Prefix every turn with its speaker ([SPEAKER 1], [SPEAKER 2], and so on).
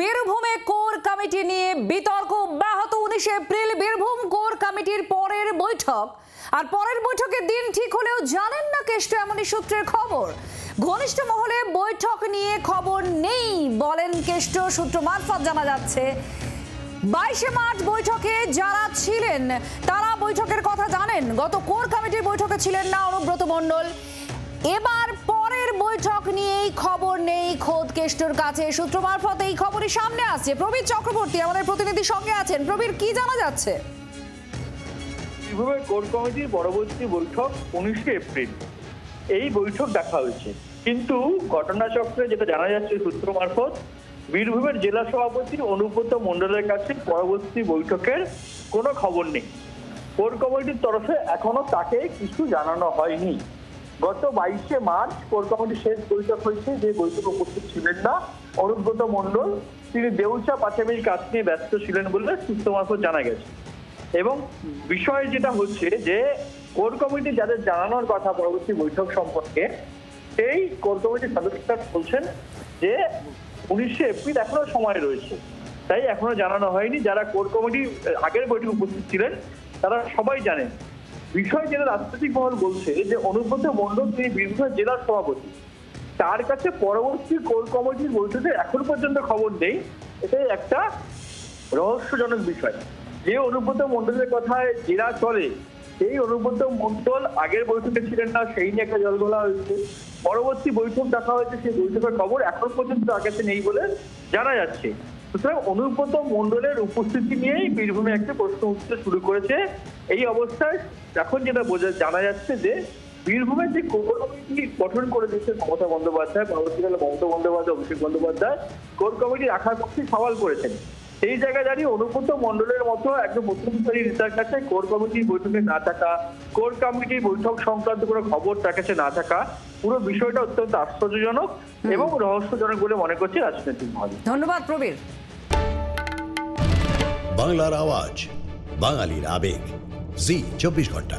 [SPEAKER 1] বীরভূমে core committee নিয়ে বিতর্ক অব্যাহত। 19 এপ্রিল বীরভূম কোর কমিটির পরের বৈঠক, আর পরের বৈঠকের দিন ঠিক হলেও জানেন না কেষ্ট, এমনই সূত্রের খবর। ঘনিষ্ঠ মহলে বৈঠক নিয়ে খবর নেই বলেন কেষ্ট। সূত্র মারফত জানা যাচ্ছে 22 মার্চ বৈঠকে যারা ছিলেন তারা বৈঠকের কথা জানেন। গত কোর কমিটির বৈঠকে ছিলেন না অনুব্রত মণ্ডল। এবার পরের বৈঠক নিয়েই খবর নেই খোদ কেষ্টর কাছে। সূত্র মারফত এই খবরই সামনে আসছে। প্রবীর চক্রবর্তী আমাদের প্রতিনিধির সঙ্গে আছেন। প্রবীর, কি জানা যাচ্ছে?
[SPEAKER 2] বীরভূমের কোর কমিটির পরবর্তী বৈঠক 19 এপ্রিল এই বৈঠক দেখা হয়েছে, কিন্তু ঘটনাচক্রে যেটা জানা যাচ্ছে সূত্র মারফত, বীরভূমের জেলা সভাপতি অনুব্রত মণ্ডলের কাছে পরবর্তী বৈঠকের কোনো খবর নেই। কোর কমিটির তরফে এখনো তাকে কিছু জানানো হয়নি। গত 22 মার্চ কোর কমিটির শেষ বৈঠক হয়েছে, যে বৈঠকে উপস্থিত ছিলেন না অনুব্রত মণ্ডল। তিনি দেউচা পাচামির কাজ নিয়ে ব্যস্ত ছিলেন বলে সূত্র মারফত জানা গেছে। এবং বিষয় যেটা হচ্ছে যে কোর কমিটি যাদের জানানোর কথা পরবর্তী বৈঠক সম্পর্কে, সেই কোর কমিটির সদস্যরা বলছেন যে 19 এপ্রিল এখনো সময় রয়েছে, তাই এখনো জানানো হয়নি। যারা কোর কমিটি আগের বৈঠকে উপস্থিত ছিলেন তারা সবাই জানেন। বিষয় যেটা রাজনৈতিক মহল বলছে যে অনুব্রত মণ্ডল তিনি বীরভূমের জেলার সভাপতি, তার কাছে পরবর্তী কোর কমিটির বৈঠকে এখন পর্যন্ত খবর নেই। এটাই একটা রহস্যজনক বিষয়। যে অনুব্রত মণ্ডলের কথায় জেলা চলে, সেই অনুব্রত মণ্ডল আগের বৈঠকে ছিলেন না, সেই নিয়ে একটা জলঘোলা হয়েছে। পরবর্তী বৈঠক দেখা হয়েছে, সেই বৈঠকের খবর এখন পর্যন্ত তার কাছে নেই বলে জানা যাচ্ছে। সুতরাং অনুব্রত মণ্ডলের উপস্থিতি নিয়েই বীরভূমে একটা প্রশ্ন উঠতে শুরু করেছে। এই অবস্থায় এখন যেটা জানা যাচ্ছে যে বীরভূমের যে কোর কমিটি গঠন করে দিয়েছে মমতা বন্দ্যোপাধ্যায়, পরবর্তীকালে মমতা বন্দ্যোপাধ্যায়, অভিষেক বন্দ্যোপাধ্যায় কোর কমিটি রাখার পক্ষে সওয়াল করেছেন। এই জায়গায় দাঁড়িয়ে অনুব্রত মণ্ডলের মতো একজন প্রতিনিধি নেতার কাছে কোর কমিটির বৈঠকে না থাকা, কোর কমিটির বৈঠক সংক্রান্ত কোনো খবর তার কাছে না থাকা, পুরো বিষয়টা অত্যন্ত আশ্চর্যজনক এবং রহস্যজনক বলে মনে করছে রাজনৈতিক মহল।
[SPEAKER 1] ধন্যবাদ প্রবীর।
[SPEAKER 3] বাংলার আওয়াজ, বাঙালির আবেগ, জি 24 ঘন্টা।